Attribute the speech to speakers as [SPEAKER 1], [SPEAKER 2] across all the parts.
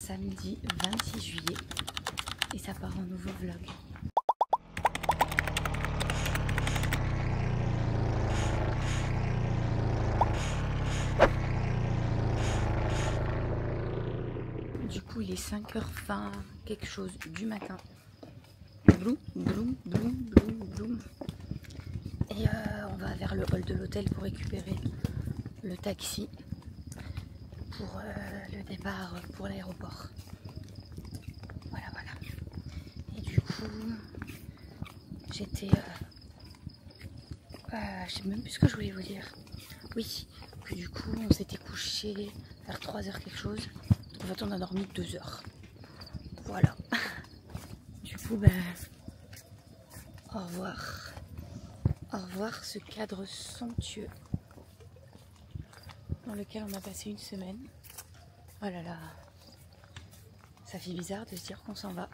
[SPEAKER 1] Samedi 26 juillet et ça part en nouveau vlog. Du coup il est 5h20 quelque chose du matin. Bloum, bloum, bloum, bloum, bloum. Et on va vers le hall de l'hôtel pour récupérer le taxi pour le départ pour l'aéroport. Voilà, voilà. Et du coup, j'étais... je sais même plus ce que je voulais vous dire. Oui, que du coup, on s'était couché vers 3h quelque chose. En fait, on a dormi 2h. Voilà. Du coup, ben... au revoir. Au revoir ce cadre somptueux dans lequel on a passé une semaine. Oh là là, ça fait bizarre de se dire qu'on s'en va.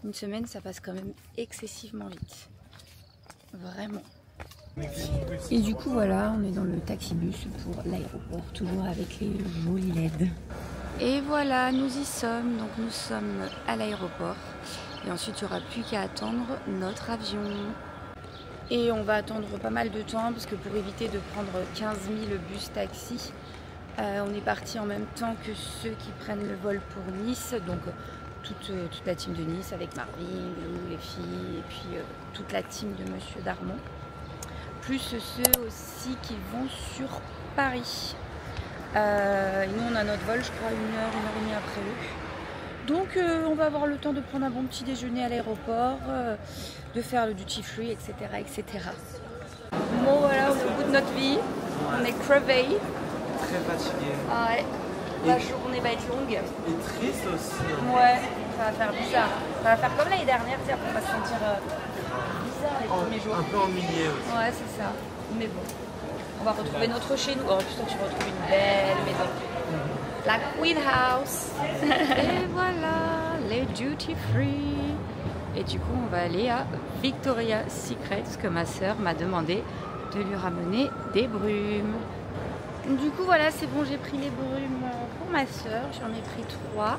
[SPEAKER 1] Une semaine, ça passe quand même excessivement vite. Vraiment. Et du coup, voilà, on est dans le taxibus pour l'aéroport, toujours avec les jolis LED. Et voilà, nous y sommes. Donc nous sommes à l'aéroport. Et ensuite, il n'y aura plus qu'à attendre notre avion. Et on va attendre pas mal de temps parce que pour éviter de prendre 15 000 bus taxi, on est parti en même temps que ceux qui prennent le vol pour Nice. Donc toute la team de Nice avec Marvin, Lou, les filles et puis toute la team de Monsieur Darmon. Plus ceux aussi qui vont sur Paris. Et nous on a notre vol je crois 1h et demie après eux. Donc on va avoir le temps de prendre un bon petit déjeuner à l'aéroport, de faire le duty free, etc. etc. Bon voilà, au bout de notre vie, on est crevé.
[SPEAKER 2] Très fatigué.
[SPEAKER 1] Ah ouais, la journée va être longue.
[SPEAKER 2] Et triste aussi.
[SPEAKER 1] Ouais, ça va faire bizarre. Ça va faire comme l'année dernière, on va se sentir bizarre les premiers jours.
[SPEAKER 2] Un peu ennuyé aussi.
[SPEAKER 1] Ouais, c'est ça. Mais bon, on va retrouver notre chez nous. Oh putain, tu retrouves une belle maison. La Queen House. Et voilà, les duty free. Et du coup, on va aller à Victoria's Secret, parce que ma soeur m'a demandé de lui ramener des brumes. Du coup, voilà, c'est bon, j'ai pris les brumes pour ma soeur. J'en ai pris 3.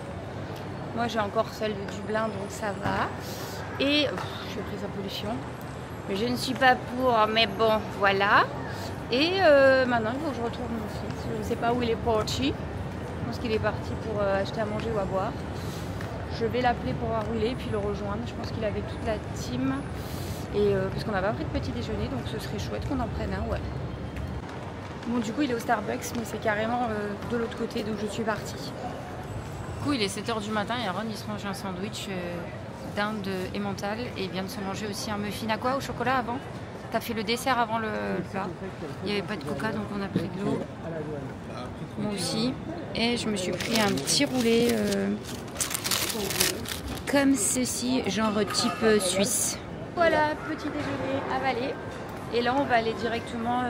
[SPEAKER 1] Moi, j'ai encore celle de Dublin, donc ça va. Et j'ai pris sa pollution. Mais je ne suis pas pour, mais bon, voilà. Et maintenant, il faut que je retrouve mon fils. Je ne sais pas où il est parti. Je pense qu'il est parti pour acheter à manger ou à boire. Je vais l'appeler pour voir où il est et puis le rejoindre. Je pense qu'il est avec toute la team. Et parce qu'on n'a pas pris de petit déjeuner, donc ce serait chouette qu'on en prenne un, ouais. Bon, du coup, il est au Starbucks, mais c'est carrément de l'autre côté d'où je suis partie. Du coup, il est 7h du matin et Aaron, il se mange un sandwich d'Inde emmental et il vient de se manger aussi un muffin à quoi? Au chocolat avant? T'as fait le dessert avant le plat. Il n'y avait pas de coca, donc on a pris de l'eau. Moi aussi. Et je me suis pris un petit roulé comme ceci, genre type suisse. Voilà, petit déjeuner avalé. Et là, on va aller directement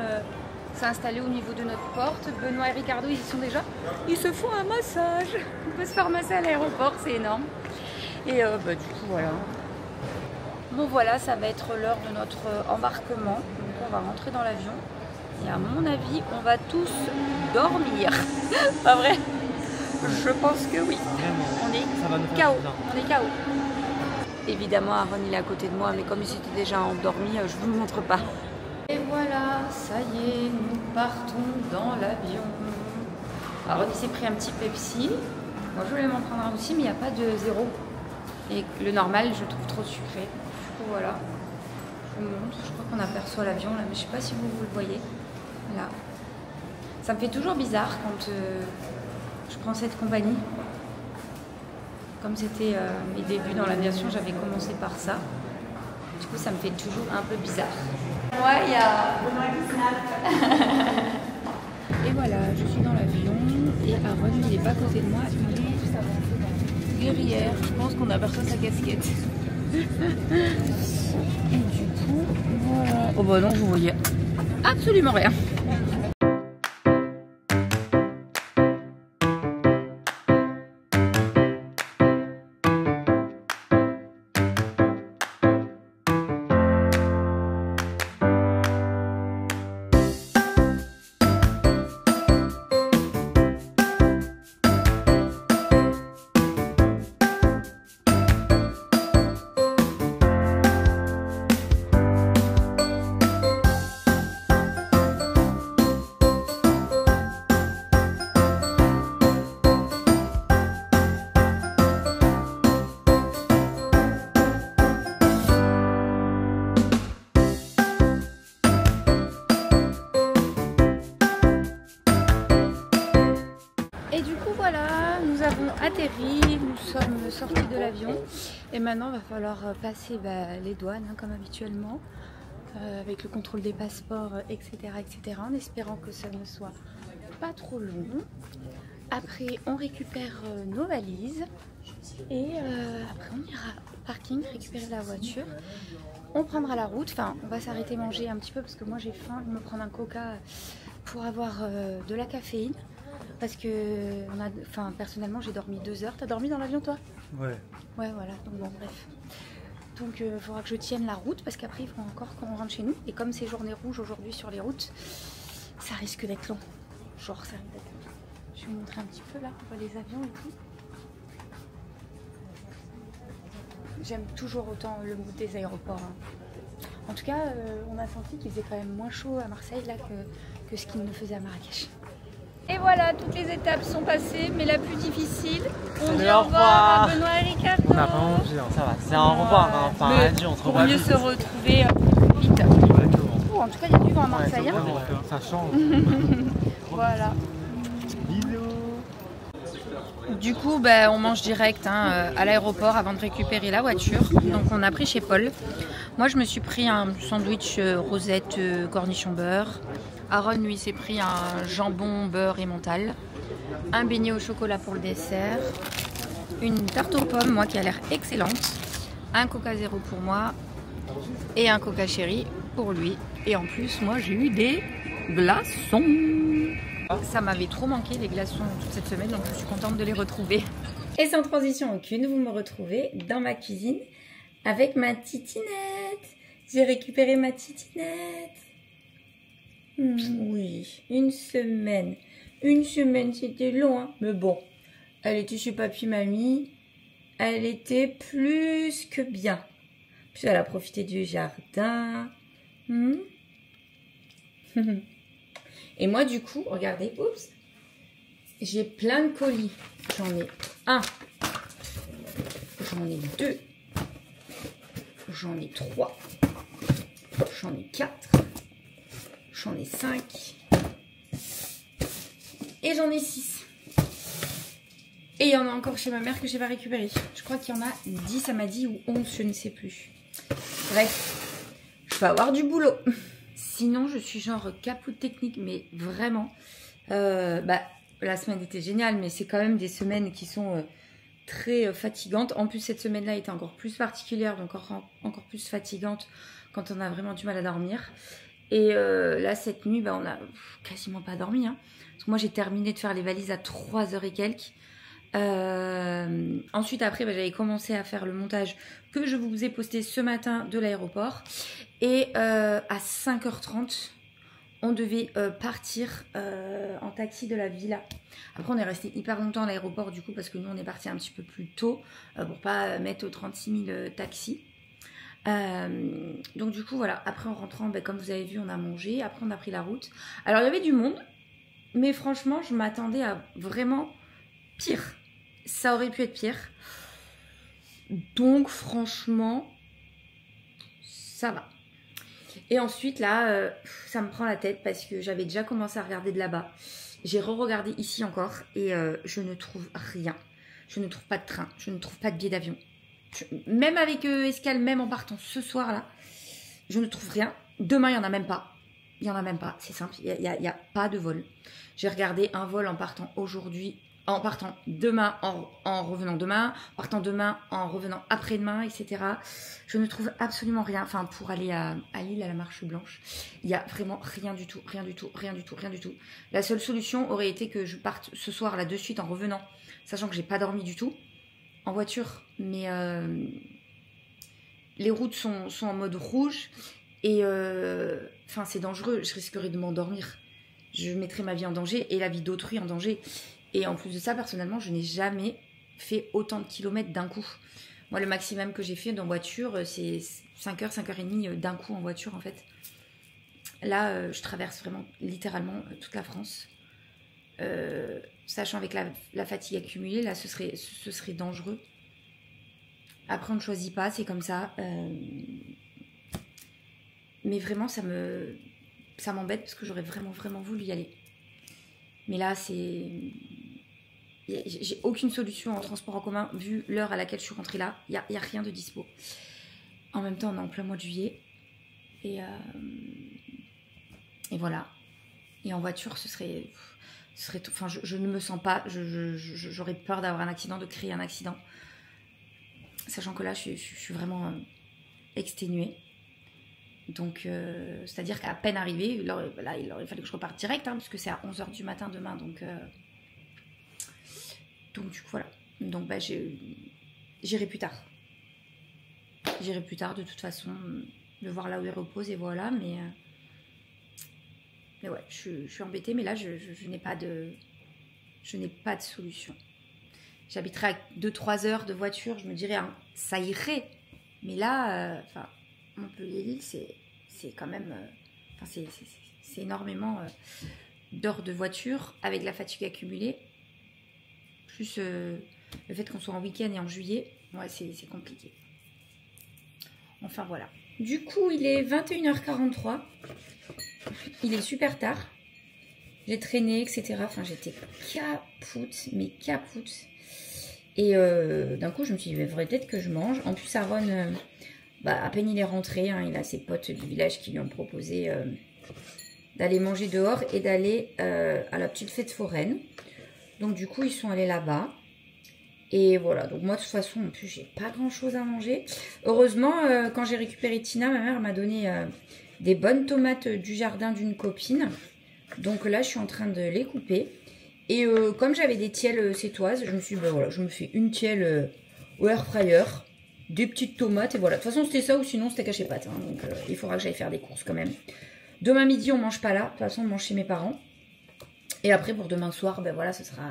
[SPEAKER 1] s'installer au niveau de notre porte. Benoît et Ricardo, ils y sont déjà. Ils se font un massage. On peut se faire masser à l'aéroport, c'est énorme. Et du coup, voilà. Bon, voilà, ça va être l'heure de notre embarquement. Donc, on va rentrer dans l'avion. Et à mon avis, on va tous dormir. Pas vrai? Je pense que oui. On est KO. On est KO. Évidemment, Aaron, il est à côté de moi, mais comme il s'était déjà endormi, je vous le montre pas. Et voilà, ça y est, nous partons dans l'avion. Aaron, il s'est pris un petit Pepsi. Moi, je voulais m'en prendre un aussi, mais il n'y a pas de 0. Et le normal, je trouve trop sucré. Du coup, voilà. Je vous montre. Je crois qu'on aperçoit l'avion là, mais je sais pas si vous le voyez. Là. Ça me fait toujours bizarre quand je prends cette compagnie. Comme c'était mes débuts dans l'aviation, j'avais commencé par ça. Du coup, ça me fait toujours un peu bizarre. Ouais, il y a... Et voilà, je suis dans l'avion et Aaron, il n'est pas à côté de moi, il est derrière. Je pense qu'on aperçoit sa casquette. Et du coup, voilà. Oh bah non, vous voyez absolument rien. atterri, nous sommes sortis de l'avion et maintenant il va falloir passer les douanes comme habituellement avec le contrôle des passeports, etc., en espérant que ça ne soit pas trop long. Après on récupère nos valises et après on ira au parking récupérer la voiture. On prendra la route, enfin on va s'arrêter manger un petit peu parce que moi j'ai faim, je vais me prendre un coca pour avoir de la caféine. Parce que personnellement j'ai dormi 2 heures. T'as dormi dans l'avion toi?
[SPEAKER 2] Ouais.
[SPEAKER 1] Ouais voilà, donc bon bref. Donc il faudra que je tienne la route parce qu'après il faut encore qu'on rentre chez nous. Et comme c'est journée rouge aujourd'hui sur les routes, ça risque d'être long. Genre ça risque d'être long. Je vais vous montrer un petit peu là, on voit les avions et tout. J'aime toujours autant le mood des aéroports. Hein. En tout cas, on a senti qu'il faisait quand même moins chaud à Marseille là que ce qu'il ne faisait à Marrakech. Et voilà, toutes les étapes sont passées, mais la plus difficile, on dit au revoir à Benoît et Ricardo.
[SPEAKER 2] On n'a pas mangé, hein. Ça va, c'est un revoir, hein. Enfin un adieu, on se revoit
[SPEAKER 1] pour mieux
[SPEAKER 2] vite.
[SPEAKER 1] se retrouver vite. Oh, en tout cas, il y a du vent à Marseille.
[SPEAKER 2] Ouais, ça change.
[SPEAKER 1] Voilà.
[SPEAKER 2] Bisous.
[SPEAKER 1] Du coup, on mange direct à l'aéroport avant de récupérer la voiture. Donc on a pris chez Paul. Moi, je me suis pris un sandwich rosette cornichon beurre. Aaron, lui, s'est pris un jambon, beurre et mental. Un beignet au chocolat pour le dessert. Une tarte aux pommes, moi, qui a l'air excellente. Un coca zéro pour moi. Et un coca chéri pour lui. Et en plus, moi, j'ai eu des glaçons. Ça m'avait trop manqué, les glaçons, toute cette semaine. Donc, je suis contente de les retrouver. Et sans transition aucune, vous me retrouvez dans ma cuisine avec ma titinette. J'ai récupéré ma titinette. Oui, une semaine. Une semaine, c'était long, hein. Mais bon, elle était chez papy, mamie. Elle était plus que bien. Puis elle a profité du jardin. Et moi, du coup, regardez, oups, j'ai plein de colis. J'en ai 1. J'en ai 2. J'en ai 3. J'en ai 4. J'en ai 5 et j'en ai 6. Et il y en a encore chez ma mère que j'ai pas récupéré. Je crois qu'il y en a 10, elle m'a dit, ou 11, je ne sais plus. Bref, je vais avoir du boulot. Sinon, je suis genre capoute technique, mais vraiment. La semaine était géniale, mais c'est quand même des semaines qui sont très fatigantes. En plus, cette semaine-là était encore plus particulière, donc encore plus fatigante quand on a vraiment du mal à dormir. Et là, cette nuit, on a quasiment pas dormi. Hein. Parce que moi, j'ai terminé de faire les valises à 3h et quelques. Ensuite, après, j'avais commencé à faire le montage que je vous ai posté ce matin de l'aéroport. Et à 5h30, on devait partir en taxi de la villa. Après, on est resté hyper longtemps à l'aéroport, du coup, parce que nous, on est parti un petit peu plus tôt pour pas mettre 36 000 taxis. Donc du coup voilà, après en rentrant, comme vous avez vu, on a mangé, après on a pris la route. Alors il y avait du monde, mais franchement je m'attendais à vraiment pire. Ça aurait pu être pire. Donc franchement ça va. Et ensuite là ça me prend la tête parce que j'avais déjà commencé à regarder de là-bas. J'ai re-regardé ici encore et je ne trouve rien. Je ne trouve pas de train, je ne trouve pas de billet d'avion. Même avec escale, même en partant ce soir là, je ne trouve rien. Demain, il n'y en a même pas. Il n'y en a même pas, c'est simple, il n'y a pas de vol. J'ai regardé un vol en partant aujourd'hui, en partant demain, en revenant demain, en partant demain, en revenant après-demain, etc. Je ne trouve absolument rien. Enfin, pour aller à Lille, à la Marche Blanche, il n'y a vraiment rien du tout, rien du tout, rien du tout, rien du tout. La seule solution aurait été que je parte ce soir là de suite en revenant, sachant que j'ai pas dormi du tout. En voiture, mais les routes sont en mode rouge et c'est dangereux, je risquerais de m'endormir. Je mettrais ma vie en danger et la vie d'autrui en danger. Et en plus de ça, personnellement, je n'ai jamais fait autant de kilomètres d'un coup. Moi, le maximum que j'ai fait en voiture, c'est 5h, 5h30 d'un coup en voiture en fait. Là, je traverse vraiment littéralement toute la France. Sachant avec la fatigue accumulée, là ce serait dangereux. Après on ne choisit pas, c'est comme ça. Mais vraiment ça m'embête parce que j'aurais vraiment voulu y aller. Mais là c'est j'ai aucune solution en transport en commun, vu l'heure à laquelle je suis rentrée là. Il n'y a rien de dispo. En même temps, on est en plein mois de juillet. Et voilà. Et en voiture, ce serait enfin, je ne me sens pas, j'aurais peur d'avoir un accident, de créer un accident. Sachant que là, je suis vraiment exténuée. Donc, c'est-à-dire qu'à peine arrivé, là, il aurait fallu que je reparte direct, hein, puisque c'est à 11 h du matin demain. Donc du coup, voilà. Donc, bah, j'irai plus tard. J'irai plus tard, de toute façon, de voir là où il repose, et voilà. Mais ouais, je suis embêtée, mais là, je n'ai pas de solution. J'habiterai à 2-3 heures de voiture, je me dirais, hein, ça irait. Mais là, enfin, Montpellier-Lille, c'est quand même... c'est énormément d'heures de voiture avec la fatigue accumulée. Plus le fait qu'on soit en week-end et en juillet, ouais, c'est compliqué. Enfin, voilà. Du coup, il est 21h43. Il est super tard. J'ai traîné, etc. Enfin, j'étais capoute, mais capoute. Et d'un coup, je me suis dit, il faudrait peut-être que je mange. En plus, Aaron, à peine il est rentré, hein, il a ses potes du village qui lui ont proposé d'aller manger dehors et d'aller à la petite fête foraine. Donc, du coup, ils sont allés là-bas. Et voilà, donc moi de toute façon, en plus, j'ai pas grand chose à manger. Heureusement, quand j'ai récupéré Tina, ma mère m'a donné des bonnes tomates du jardin d'une copine. Donc là, je suis en train de les couper. Et comme j'avais des tiels sétoises, je me suis dit, bah, voilà, je me fais une tielle au air fryer, des petites tomates, et voilà. De toute façon, c'était ça ou sinon c'était caché pâte. Hein, donc il faudra que j'aille faire des courses quand même. Demain midi, on mange pas là. De toute façon, on mange chez mes parents. Et après, pour demain soir, ben voilà, ce sera...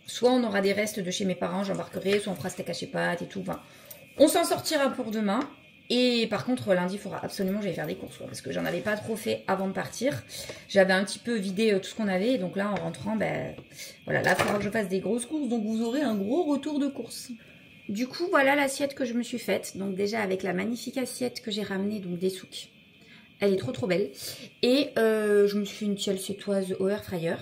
[SPEAKER 1] soit on aura des restes de chez mes parents, j'embarquerai, soit on fera steak haché pâte et tout. Enfin, on s'en sortira pour demain. Et par contre, lundi, il faudra absolument que j'aille faire des courses, quoi, parce que j'en avais pas trop fait avant de partir. J'avais un petit peu vidé tout ce qu'on avait. Et donc là, en rentrant, ben voilà, là, il faudra que je fasse des grosses courses. Donc vous aurez un gros retour de courses. Du coup, voilà l'assiette que je me suis faite. Donc déjà, avec la magnifique assiette que j'ai ramenée, donc des souks. Elle est trop trop belle. Et je me suis fait une tielle sétoise au air fryer.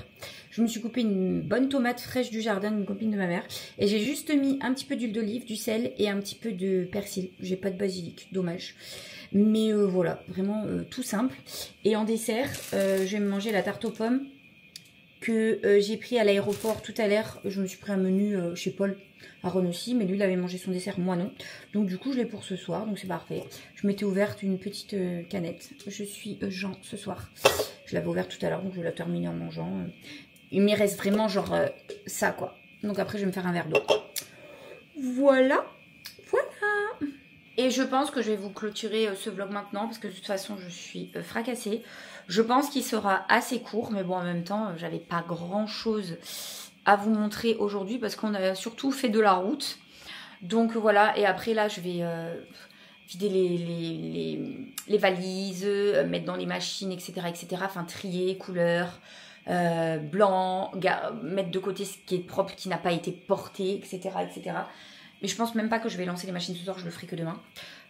[SPEAKER 1] Je me suis coupé une bonne tomate fraîche du jardin d'une copine de ma mère. Et j'ai juste mis un petit peu d'huile d'olive, du sel et un petit peu de persil. J'ai pas de basilic, dommage. Mais voilà, vraiment tout simple. Et en dessert, je vais me manger la tarte aux pommes que j'ai pris à l'aéroport tout à l'heure. Je me suis pris un menu chez Paul, Aaron aussi, mais lui il avait mangé son dessert, moi non. Donc du coup je l'ai pour ce soir, donc c'est parfait. Je m'étais ouverte une petite canette. Je suis Jean ce soir. Je l'avais ouverte tout à l'heure, donc je vais la terminer en mangeant. Il me reste vraiment genre ça quoi. Donc après je vais me faire un verre d'eau. Voilà. Voilà. Et je pense que je vais vous clôturer ce vlog maintenant parce que de toute façon je suis fracassée. Je pense qu'il sera assez court, mais bon en même temps j'avais pas grand chose à vous montrer aujourd'hui parce qu'on a surtout fait de la route. Donc voilà, et après là je vais vider les valises, mettre dans les machines, etc. Enfin trier, couleur, blanc, mettre de côté ce qui est propre, qui n'a pas été porté, etc. Mais je pense même pas que je vais lancer les machines ce soir, je le ferai que demain.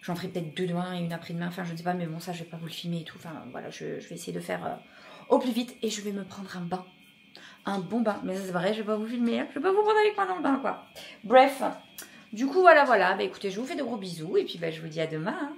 [SPEAKER 1] J'en ferai peut-être 2 demain et une après-demain, enfin je ne sais pas, mais bon ça je vais pas vous le filmer et tout. Enfin voilà, je vais essayer de faire au plus vite et je vais me prendre un bain. Un bon bain, mais ça c'est vrai, je vais pas vous filmer, hein. Je vais pas vous prendre avec moi dans le bain quoi. Bref, du coup voilà, bah écoutez, je vous fais de gros bisous et puis bah, je vous dis à demain. Hein.